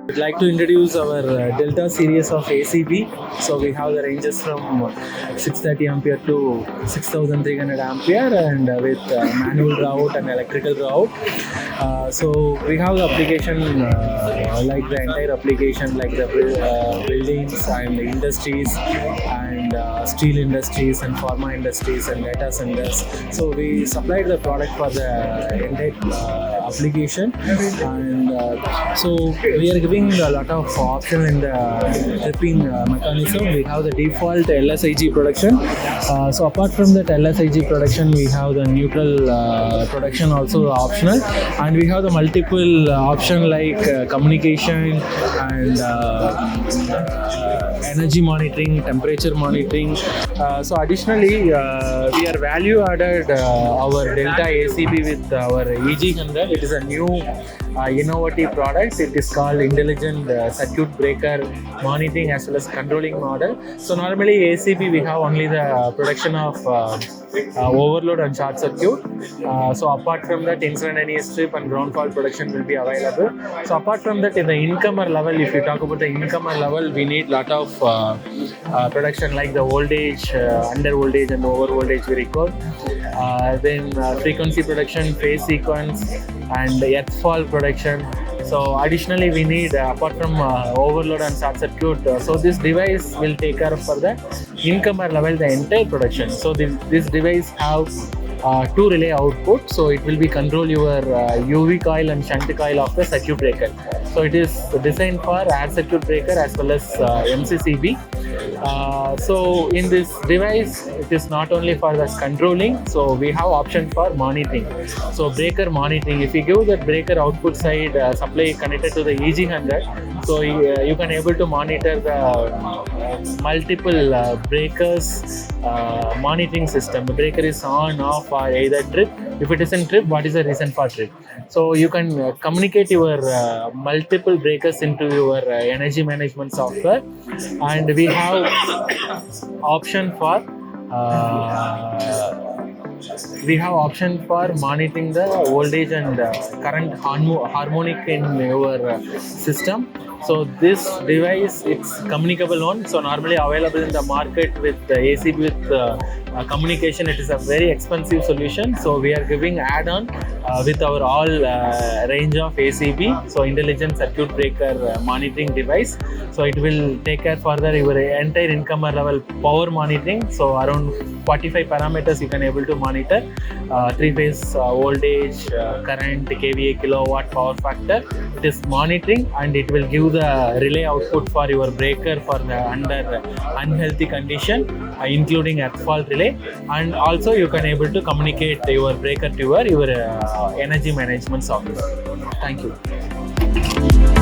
We'd like to introduce our Delta series of ACB. So we have the ranges from 630 ampere to 6300 ampere and with manual route and electrical route. So we have the application like the entire application like the buildings and the industries and steel industries and pharma industries and data centers. So we supplied the product for the entire application, and so we are giving a lot of option in the tripping mechanism. We have the default LSIG production. So apart from that LSIG production, we have the neutral production also optional, and we have the multiple option like communication and energy monitoring, temperature monitoring. So additionally, we are value added our Delta ACB with our EG100. It is a new innovative product. It is called intelligent circuit breaker monitoring as well as controlling model. So normally ACB we have only the production of overload and short circuit. So apart from that, instantaneous trip and ground fault production will be available. So apart from that, in the incomer level, if you talk about the incomer level, we need lot of production like the voltage, under voltage and over voltage we record. Then frequency production, phase sequence, and earth fault production. So additionally, we need apart from overload and short circuit. So this device will take care of for the incomer level the entire production. So this device have two relay output. So it will be control your UV coil and shunt coil of the circuit breaker. So it is designed for air circuit breaker as well as MCCB. So in this device, it is not only for the controlling, so we have option for monitoring. So breaker monitoring, if you give that breaker output side supply connected to the EG100, so you can able to monitor the multiple breakers monitoring system. The breaker is on, off, or either trip. If it isn't trip, what is the reason for trip? So you can communicate your multiple breakers into your energy management software, and we have option for monitoring the voltage and current harmonic in your system. So this device, it's communicable one. So normally available in the market with the ACB with communication, it is a very expensive solution. So we are giving add-on with our all range of ACB. So intelligent circuit breaker monitoring device. So it will take care further your entire incomer level power monitoring. So around 45 parameters you can able to monitor, three-phase voltage, current, kVA, kilowatt, power factor. It is monitoring, and it will give the relay output for your breaker for the under unhealthy condition, including earth fault relay, and also you can able to communicate your breaker to your energy management software. Thank you.